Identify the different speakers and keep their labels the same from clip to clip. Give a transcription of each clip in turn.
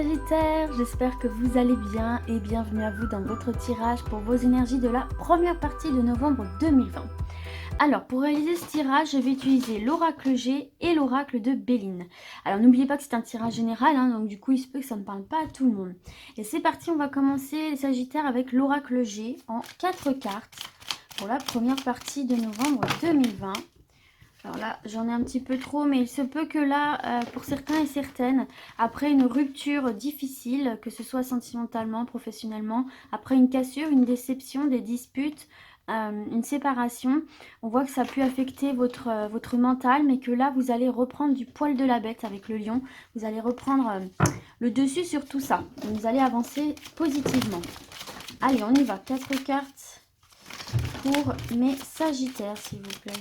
Speaker 1: Sagittaire, j'espère que vous allez bien et bienvenue à vous dans votre tirage pour vos énergies de la première partie de novembre 2020. Alors, pour réaliser ce tirage, je vais utiliser l'oracle G et l'oracle de Béline. Alors, n'oubliez pas que c'est un tirage général, donc du coup, il se peut que ça ne parle pas à tout le monde. Et c'est parti, on va commencer les Sagittaires avec l'oracle G en 4 cartes pour la première partie de novembre 2020. Alors là, j'en ai un petit peu trop, mais il se peut que là, pour certains et certaines, après une rupture difficile, que ce soit sentimentalement, professionnellement, après une cassure, une déception, des disputes, une séparation, on voit que ça a pu affecter votre mental, mais que là, vous allez reprendre du poil de la bête avec le lion. Vous allez reprendre le dessus sur tout ça. Vous allez avancer positivement. Allez, on y va. 4 cartes pour mes Sagittaires, s'il vous plaît.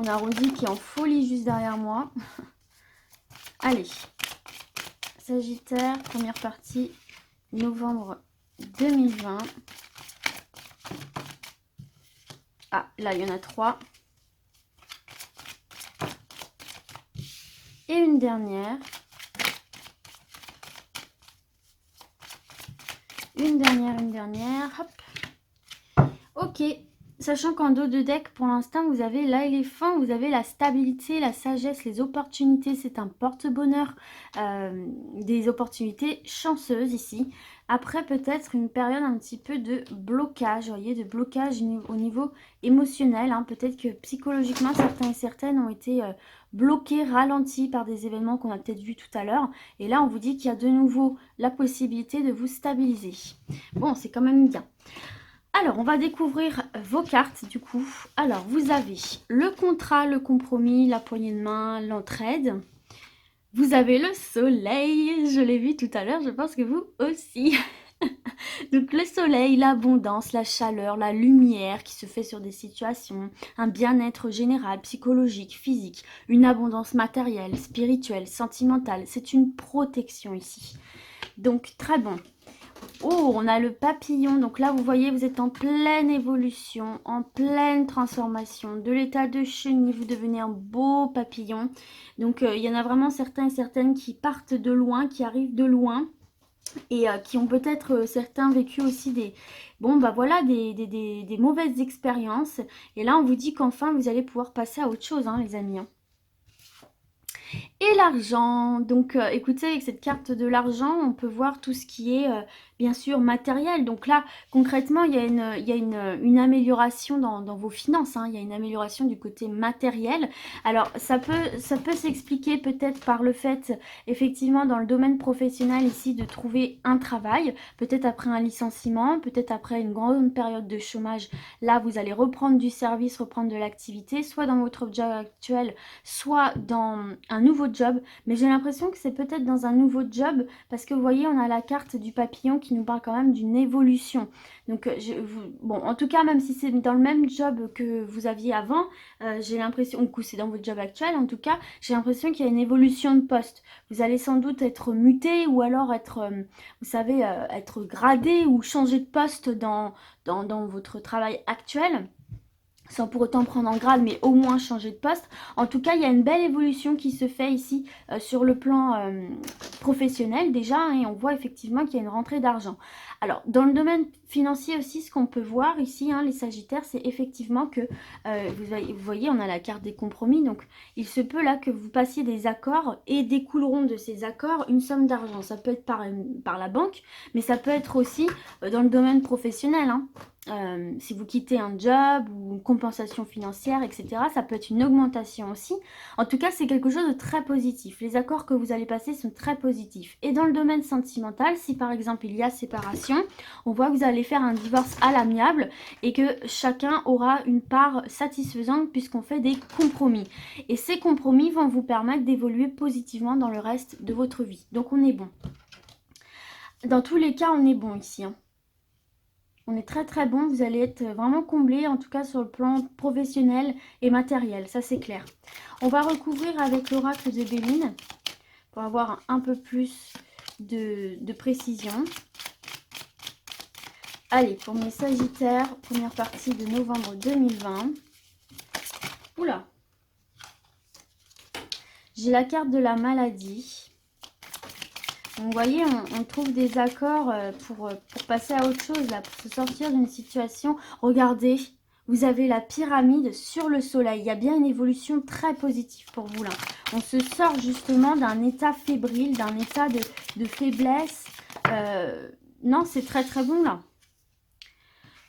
Speaker 1: On a Rosy qui est en folie juste derrière moi. Allez. Sagittaire, première partie, novembre 2020. Ah, là, il y en a 3. Et une dernière. Une dernière. Hop. Ok. Sachant qu'en dos de deck, pour l'instant, vous avez l'éléphant, vous avez la stabilité, la sagesse, les opportunités. C'est un porte-bonheur, des opportunités chanceuses ici. Après, peut-être une période un petit peu de blocage, vous voyez, de blocage au niveau émotionnel. Peut-être que psychologiquement, certains et certaines ont été bloqués, ralentis par des événements qu'on a peut-être vus tout à l'heure. Et là, on vous dit qu'il y a de nouveau la possibilité de vous stabiliser. Bon, c'est quand même bien. Alors, on va découvrir vos cartes du coup. Alors, vous avez le contrat, le compromis, la poignée de main, l'entraide. Vous avez le soleil, je l'ai vu tout à l'heure, je pense que vous aussi. Donc le soleil, l'abondance, la chaleur, la lumière qui se fait sur des situations, un bien-être général, psychologique, physique, une abondance matérielle, spirituelle, sentimentale. C'est une protection ici. Donc très bon. Oh, on a le papillon. Donc là, vous voyez, vous êtes en pleine évolution, en pleine transformation. De l'état de chenille, vous devenez un beau papillon. Donc, il y en a vraiment certains et certaines qui partent de loin, qui arrivent de loin. Et qui ont peut-être certains vécu aussi des mauvaises expériences. Et là, on vous dit qu'enfin, vous allez pouvoir passer à autre chose, les amis. Et l'argent, donc écoutez, avec cette carte de l'argent, on peut voir tout ce qui est bien sûr matériel. Donc là, concrètement, il y a une amélioration dans vos finances, il y a une amélioration du côté matériel. Alors, ça peut s'expliquer peut-être par le fait, effectivement, dans le domaine professionnel ici, de trouver un travail, peut-être après un licenciement, peut-être après une grande période de chômage. Là, vous allez reprendre du service, reprendre de l'activité, soit dans votre job actuel, soit dans un nouveau job, mais j'ai l'impression que c'est peut-être dans un nouveau job parce que vous voyez, on a la carte du papillon qui nous parle quand même d'une évolution. Donc, en tout cas, même si c'est dans le même job que vous aviez avant, j'ai l'impression, ou que c'est dans votre job actuel, en tout cas, j'ai l'impression qu'il y a une évolution de poste. Vous allez sans doute être muté ou alors être, vous savez, être gradé ou changer de poste dans votre travail actuel, sans pour autant prendre en grade, mais au moins changer de poste. En tout cas, il y a une belle évolution qui se fait ici sur le plan professionnel déjà, et on voit effectivement qu'il y a une rentrée d'argent. Alors, dans le domaine financier aussi, ce qu'on peut voir ici, les Sagittaires, c'est effectivement que, vous voyez, on a la carte des compromis, donc il se peut là que vous passiez des accords et découleront de ces accords une somme d'argent. Ça peut être par la banque, mais ça peut être aussi dans le domaine professionnel, si vous quittez un job ou une compensation financière, etc., ça peut être une augmentation aussi. En tout cas, c'est quelque chose de très positif. Les accords que vous allez passer sont très positifs. Et dans le domaine sentimental, si par exemple il y a séparation, on voit que vous allez faire un divorce à l'amiable et que chacun aura une part satisfaisante puisqu'on fait des compromis. Et ces compromis vont vous permettre d'évoluer positivement dans le reste de votre vie. Donc on est bon. Dans tous les cas, on est bon ici. On est très très bon, vous allez être vraiment comblé, en tout cas sur le plan professionnel et matériel, ça c'est clair. On va recouvrir avec l'oracle de Béline pour avoir un peu plus de précision. Allez, pour mes Sagittaires, première partie de novembre 2020. Oula! J'ai la carte de la maladie. Vous voyez, on trouve des accords pour passer à autre chose, là, pour se sortir d'une situation. Regardez, vous avez la pyramide sur le soleil. Il y a bien une évolution très positive pour vous, là. On se sort justement d'un état fébrile, d'un état de faiblesse. Non, c'est très très bon, là.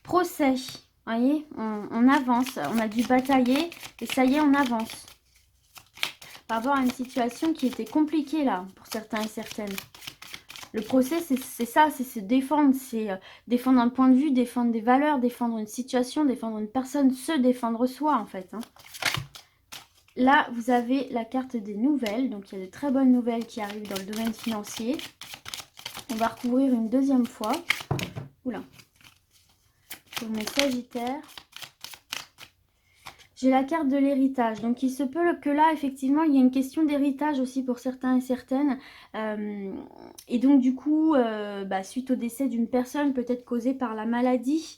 Speaker 1: Procès, vous voyez, on avance. On a dû batailler et ça y est, on avance. Par rapport à une situation qui était compliquée, là, pour certains et certaines. Le procès, c'est ça, c'est se défendre, c'est défendre un point de vue, défendre des valeurs, défendre une situation, défendre une personne, se défendre soi en fait. Hein. Là, vous avez la carte des nouvelles, donc il y a de très bonnes nouvelles qui arrivent dans le domaine financier. On va recouvrir une deuxième fois. Oula. Pour mes sagittaires. J'ai la carte de l'héritage. Donc, il se peut que là, effectivement, il y ait une question d'héritage aussi pour certains et certaines. Et donc, du coup, suite au décès d'une personne, peut-être causée par la maladie,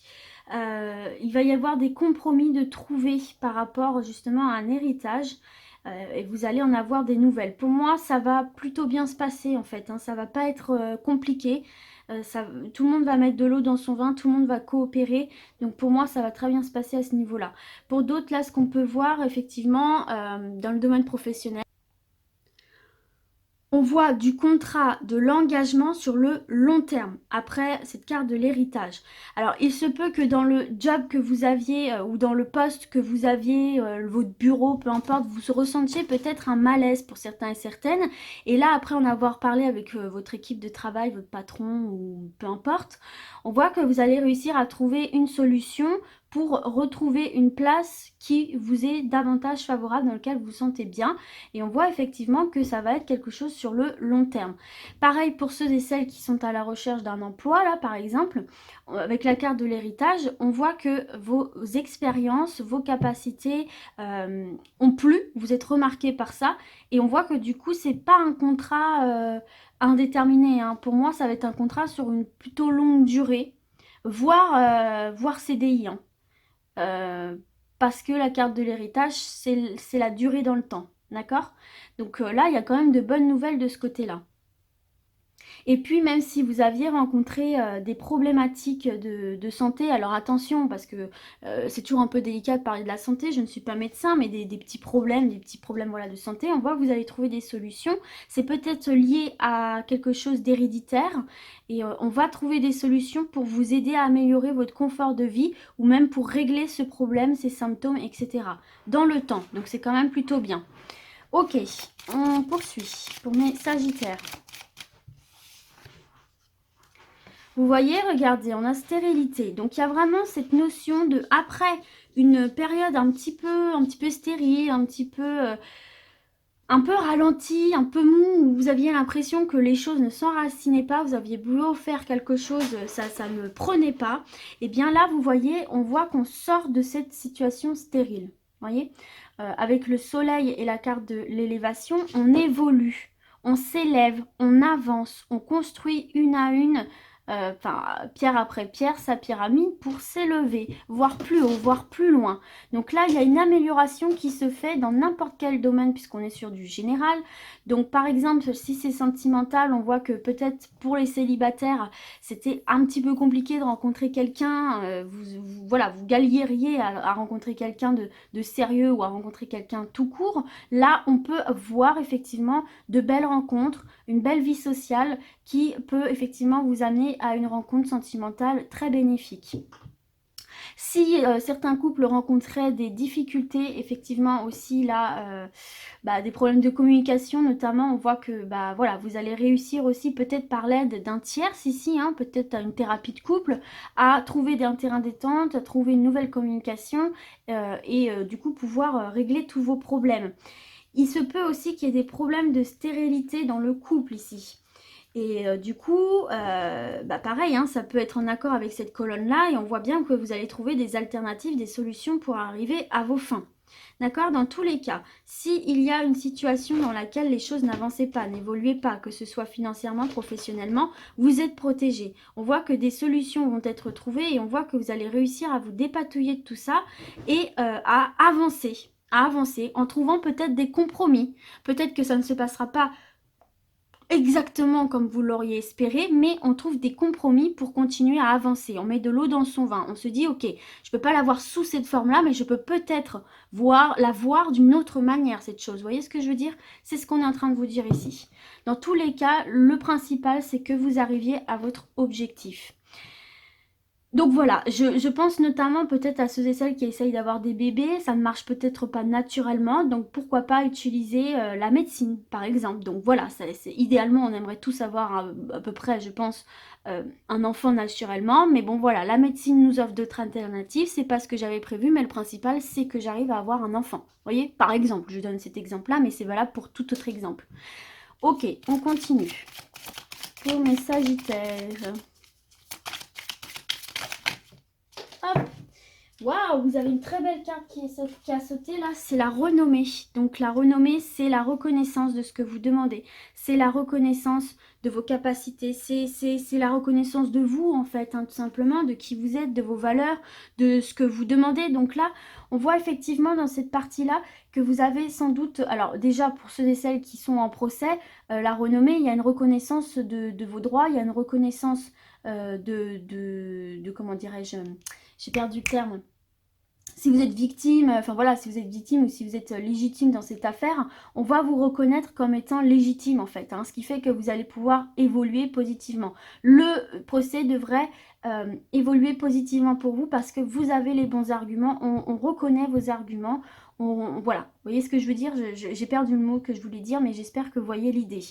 Speaker 1: il va y avoir des compromis de trouver par rapport justement à un héritage. Et vous allez en avoir des nouvelles. Pour moi, ça va plutôt bien se passer en fait. Hein. Ça va pas être compliqué. Tout le monde va mettre de l'eau dans son vin, tout le monde va coopérer. Donc pour moi, ça va très bien se passer à ce niveau-là. Pour d'autres, là, ce qu'on peut voir effectivement dans le domaine professionnel, on voit du contrat, de l'engagement sur le long terme, après cette carte de l'héritage. Alors, il se peut que dans le job que vous aviez ou dans le poste que vous aviez, votre bureau, peu importe, vous ressentiez peut-être un malaise pour certains et certaines. Et là, après en avoir parlé avec votre équipe de travail, votre patron ou peu importe, on voit que vous allez réussir à trouver une solution pour retrouver une place qui vous est davantage favorable, dans laquelle vous vous sentez bien. Et on voit effectivement que ça va être quelque chose sur le long terme. Pareil pour ceux et celles qui sont à la recherche d'un emploi, là par exemple, avec la carte de l'héritage, on voit que vos expériences, vos capacités ont plu, vous êtes remarqué par ça, et on voit que du coup, c'est pas un contrat indéterminé. Hein. Pour moi, ça va être un contrat sur une plutôt longue durée, voire CDI. Hein. Euh, Parce que la carte de l'héritage, c'est la durée dans le temps. D'accord? Donc là, il y a quand même de bonnes nouvelles de ce côté-là. Et puis, même si vous aviez rencontré des problématiques de santé, alors attention, parce que c'est toujours un peu délicat de parler de la santé, je ne suis pas médecin, mais des petits problèmes voilà, de santé, on voit que vous allez trouver des solutions. C'est peut-être lié à quelque chose d'héréditaire, et on va trouver des solutions pour vous aider à améliorer votre confort de vie, ou même pour régler ce problème, ces symptômes, etc. Dans le temps, donc c'est quand même plutôt bien. Ok, on poursuit pour mes sagittaires. Vous voyez, regardez, on a stérilité. Donc, il y a vraiment cette notion de, après une période un petit peu stérile, un peu ralentie, un peu mou, où vous aviez l'impression que les choses ne s'enracinaient pas, vous aviez beau faire quelque chose, ça ne prenait pas. Et bien là, vous voyez, on voit qu'on sort de cette situation stérile. Vous voyez, avec le soleil et la carte de l'élévation, on évolue, on s'élève, on avance, on construit une à une pierre après pierre, sa pyramide pour s'élever, voir plus haut, voir plus loin. Donc là, il y a une amélioration qui se fait dans n'importe quel domaine puisqu'on est sur du général. Donc par exemple, si c'est sentimental, on voit que peut-être pour les célibataires, c'était un petit peu compliqué de rencontrer quelqu'un. Voilà, vous galériez à rencontrer quelqu'un de sérieux ou à rencontrer quelqu'un tout court. Là, on peut voir effectivement de belles rencontres, une belle vie sociale qui peut effectivement vous amener à une rencontre sentimentale très bénéfique. Si certains couples rencontraient des difficultés, effectivement aussi là, des problèmes de communication notamment, on voit que voilà, vous allez réussir aussi peut-être par l'aide d'un tiers ici, hein, peut-être à une thérapie de couple, à trouver un terrain détente, à trouver une nouvelle communication et du coup pouvoir régler tous vos problèmes. Il se peut aussi qu'il y ait des problèmes de stérilité dans le couple ici. Et du coup, pareil, hein, ça peut être en accord avec cette colonne-là et on voit bien que vous allez trouver des alternatives, des solutions pour arriver à vos fins. D'accord? Dans tous les cas, s'il y a une situation dans laquelle les choses n'avançaient pas, n'évoluaient pas, que ce soit financièrement, professionnellement, vous êtes protégé. On voit que des solutions vont être trouvées et on voit que vous allez réussir à vous dépatouiller de tout ça et à avancer en trouvant peut-être des compromis. Peut-être que ça ne se passera pas exactement comme vous l'auriez espéré, mais on trouve des compromis pour continuer à avancer. On met de l'eau dans son vin. On se dit, ok, je peux pas la voir sous cette forme-là, mais je peux peut-être la voir d'une autre manière, cette chose. Vous voyez ce que je veux dire? C'est ce qu'on est en train de vous dire ici. Dans tous les cas, le principal, c'est que vous arriviez à votre objectif. Donc voilà, je pense notamment peut-être à ceux et celles qui essayent d'avoir des bébés, ça ne marche peut-être pas naturellement, donc pourquoi pas utiliser la médecine par exemple. Donc voilà, idéalement on aimerait tous avoir à peu près, je pense, un enfant naturellement, mais bon voilà, la médecine nous offre d'autres alternatives, c'est pas ce que j'avais prévu, mais le principal c'est que j'arrive à avoir un enfant. Vous voyez, par exemple, je donne cet exemple-là, mais c'est valable pour tout autre exemple. Ok, on continue. Pour mes sagittaires. Hop. Waouh, vous avez une très belle carte qui a sauté là, c'est la renommée. Donc la renommée, c'est la reconnaissance de ce que vous demandez. C'est la reconnaissance de vos capacités. C'est la reconnaissance de vous en fait, hein, tout simplement, de qui vous êtes, de vos valeurs, de ce que vous demandez. Donc là, on voit effectivement dans cette partie-là que vous avez sans doute... Alors déjà, pour ceux et celles qui sont en procès, la renommée, il y a une reconnaissance de vos droits, il y a une reconnaissance comment dirais-je, j'ai perdu le terme. Si vous êtes victime, enfin voilà, si vous êtes victime ou si vous êtes légitime dans cette affaire, on va vous reconnaître comme étant légitime en fait, hein, ce qui fait que vous allez pouvoir évoluer positivement. Le procès devrait évoluer positivement pour vous parce que vous avez les bons arguments, on reconnaît vos arguments, voilà, vous voyez ce que je veux dire, j'ai perdu le mot que je voulais dire, mais j'espère que vous voyez l'idée.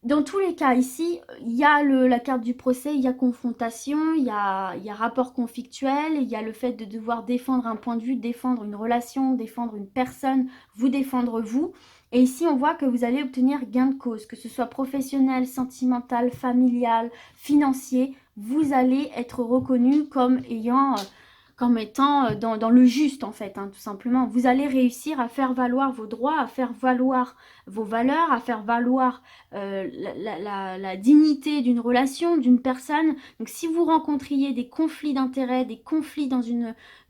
Speaker 1: Dans tous les cas, ici, il y a la carte du procès, il y a confrontation, il y a rapport conflictuel, il y a le fait de devoir défendre un point de vue, défendre une relation, défendre une personne, vous défendre vous. Et ici, on voit que vous allez obtenir gain de cause, que ce soit professionnel, sentimental, familial, financier, vous allez être reconnu comme étant dans le juste en fait, hein, tout simplement. Vous allez réussir à faire valoir vos droits, à faire valoir vos valeurs, à faire valoir la dignité d'une relation, d'une personne. Donc si vous rencontriez des conflits d'intérêts, des conflits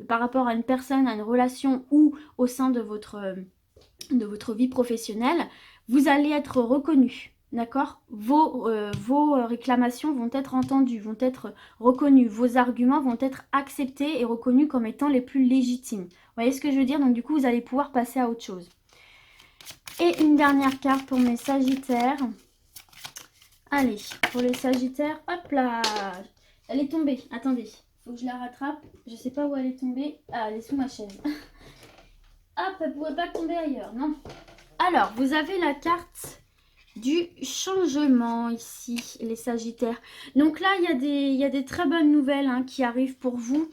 Speaker 1: par rapport à une personne, à une relation ou au sein de votre vie professionnelle, vous allez être reconnu. D'accord? Vos réclamations vont être entendues, vont être reconnues. Vos arguments vont être acceptés et reconnus comme étant les plus légitimes. Vous voyez ce que je veux dire? Donc du coup, vous allez pouvoir passer à autre chose. Et une dernière carte pour mes sagittaires. Allez, pour les sagittaires, hop là! Elle est tombée. Attendez, faut que je la rattrape. Je sais pas où elle est tombée. Ah, elle est sous ma chaise. Hop, elle pouvait pas tomber ailleurs, non? Alors, vous avez la carte du changement ici, les sagittaires. Donc là, il y a des très bonnes nouvelles hein, qui arrivent pour vous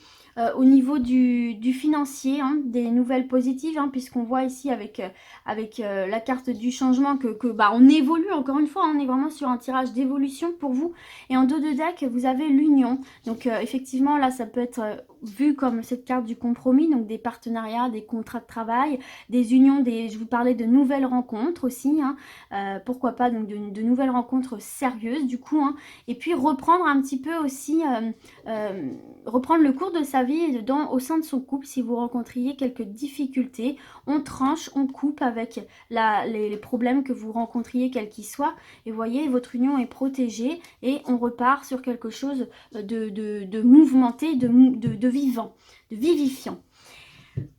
Speaker 1: au niveau du financier, hein, des nouvelles positives, hein, puisqu'on voit ici avec la carte du changement que on évolue encore une fois, hein, on est vraiment sur un tirage d'évolution pour vous. Et en dos de deck, vous avez l'union. Donc effectivement, là, ça peut être vu comme cette carte du compromis, donc des partenariats, des contrats de travail, des unions, je vous parlais de nouvelles rencontres aussi, hein, pourquoi pas, donc de nouvelles rencontres sérieuses du coup, hein, et puis reprendre un petit peu aussi, reprendre le cours de sa vie au sein de son couple si vous rencontriez quelques difficultés, on tranche, on coupe avec les problèmes que vous rencontriez quels qu'ils soient, et voyez, votre union est protégée et on repart sur quelque chose de mouvementé, de vivant, de vivifiant.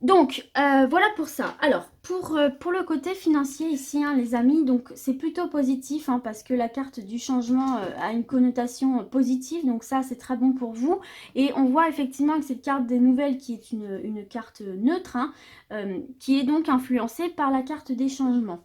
Speaker 1: Donc, voilà pour ça. Alors, pour le côté financier ici, hein, les amis, donc c'est plutôt positif hein, parce que la carte du changement a une connotation positive. Donc ça, c'est très bon pour vous. Et on voit effectivement que cette carte des nouvelles qui est une carte neutre, hein, qui est donc influencée par la carte des changements.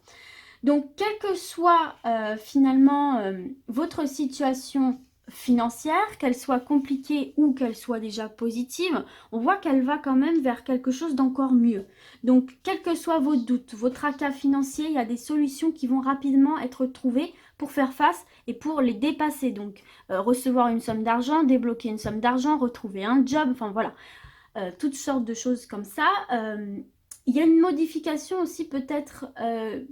Speaker 1: Donc, quelle que soit finalement votre situation financière, qu'elle soit compliquée ou qu'elle soit déjà positive, on voit qu'elle va quand même vers quelque chose d'encore mieux. Donc, quels que soient vos doutes, vos tracas financiers, il y a des solutions qui vont rapidement être trouvées pour faire face et pour les dépasser. Donc, recevoir une somme d'argent, débloquer une somme d'argent, retrouver un job, enfin voilà, toutes sortes de choses comme ça. Il y a une modification aussi peut-être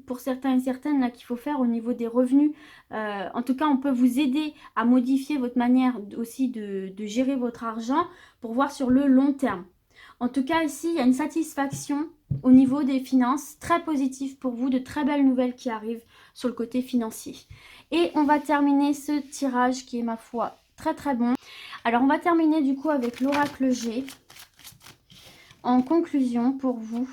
Speaker 1: pour certains et certaines là qu'il faut faire au niveau des revenus. En tout cas, on peut vous aider à modifier votre manière aussi de gérer votre argent pour voir sur le long terme. En tout cas, ici, il y a une satisfaction au niveau des finances, très positive pour vous, de très belles nouvelles qui arrivent sur le côté financier. Et on va terminer ce tirage qui est, ma foi, très très bon. Alors, on va terminer du coup avec l'oracle G. En conclusion pour vous.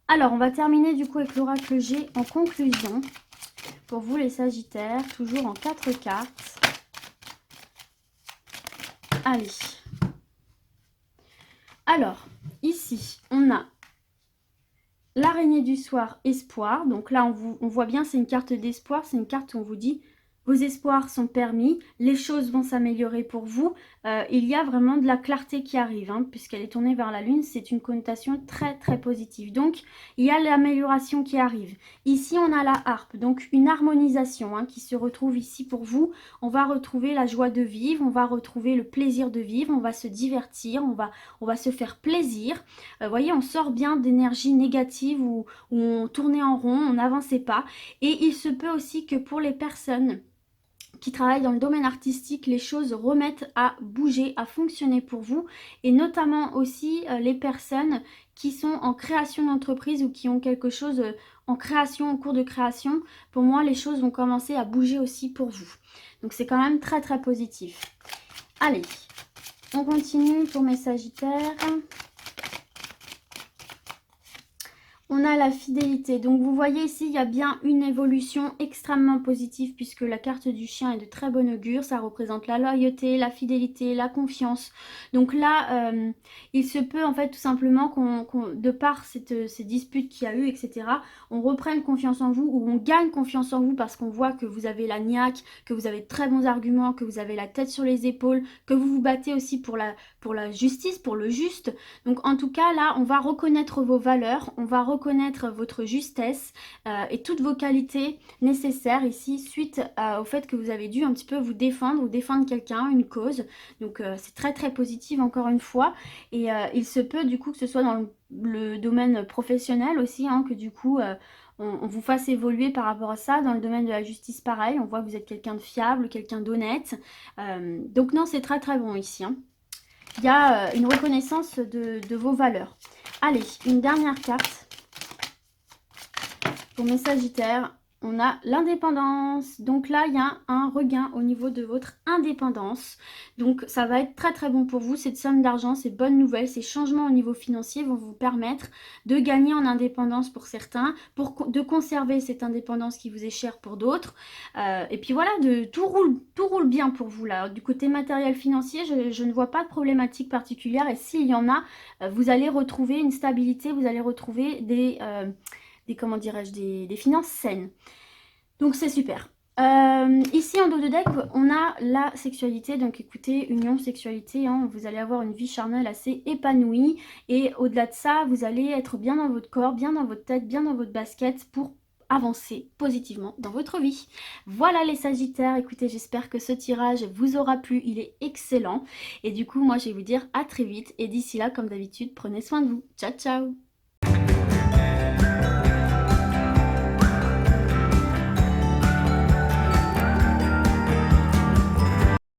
Speaker 1: Alors, on va terminer du coup avec l'oracle G en conclusion. Pour vous les Sagittaires, toujours en 4 cartes. Allez. Alors, ici, on a l'araignée du soir, espoir. Donc là, on voit bien, c'est une carte d'espoir. C'est une carte où on vous dit, vos espoirs sont permis, les choses vont s'améliorer pour vous. Il y a vraiment de la clarté qui arrive, hein, puisqu'elle est tournée vers la lune. C'est une connotation très très positive. Donc, il y a l'amélioration qui arrive. Ici, on a la harpe, donc une harmonisation, hein, qui se retrouve ici pour vous. On va retrouver la joie de vivre, on va retrouver le plaisir de vivre, on va se divertir, on va se faire plaisir. Vous voyez, on sort bien d'énergie négative où on tournait en rond, on n'avançait pas. Et il se peut aussi que pour les personnes qui travaillent dans le domaine artistique, les choses remettent à bouger, à fonctionner pour vous, et notamment aussi les personnes qui sont en création d'entreprise ou qui ont quelque chose en création, en cours de création. Pour moi, les choses vont commencer à bouger aussi pour vous. Donc c'est quand même très très positif. Allez, on continue pour mes Sagittaires. On a la fidélité. Donc vous voyez ici, il y a bien une évolution extrêmement positive puisque la carte du chien est de très bon augure. Ça représente la loyauté, la fidélité, la confiance. Donc là, il se peut en fait tout simplement de par ces disputes qu'il y a eu, etc., on reprenne confiance en vous ou on gagne confiance en vous parce qu'on voit que vous avez la niaque, que vous avez de très bons arguments, que vous avez la tête sur les épaules, que vous vous battez aussi pour la justice, pour le juste. Donc en tout cas, là, on va reconnaître vos valeurs, on va reconnaître votre justesse et toutes vos qualités nécessaires ici suite au fait que vous avez dû un petit peu vous défendre ou défendre quelqu'un, une cause. Donc c'est très très positif encore une fois. Et il se peut du coup que ce soit dans le domaine professionnel aussi, hein, que du coup on vous fasse évoluer par rapport à ça. Dans le domaine de la justice, pareil, on voit que vous êtes quelqu'un de fiable, quelqu'un d'honnête. Donc non, c'est très très bon ici, hein. Il y a une reconnaissance de vos valeurs. Allez, une dernière carte. Pour mes Sagittaires, on a l'indépendance. Donc là, il y a un regain au niveau de votre indépendance. Donc ça va être très très bon pour vous. Cette somme d'argent, ces bonnes nouvelles, ces changements au niveau financier vont vous permettre de gagner en indépendance pour certains, de conserver cette indépendance qui vous est chère pour d'autres. Et puis voilà, tout roule bien pour vous là. Du côté matériel financier, je ne vois pas de problématique particulière. Et s'il y en a, vous allez retrouver une stabilité, vous allez retrouver comment dirais-je, des finances saines. Donc c'est super. Ici en dos de deck, on a la sexualité. Donc écoutez, union, sexualité, hein, vous allez avoir une vie charnelle assez épanouie. Et au-delà de ça, vous allez être bien dans votre corps, bien dans votre tête, bien dans votre basket pour avancer positivement dans votre vie. Voilà les Sagittaires, écoutez, j'espère que ce tirage vous aura plu, il est excellent. Et du coup, moi je vais vous dire à très vite. Et d'ici là, comme d'habitude, prenez soin de vous. Ciao, ciao!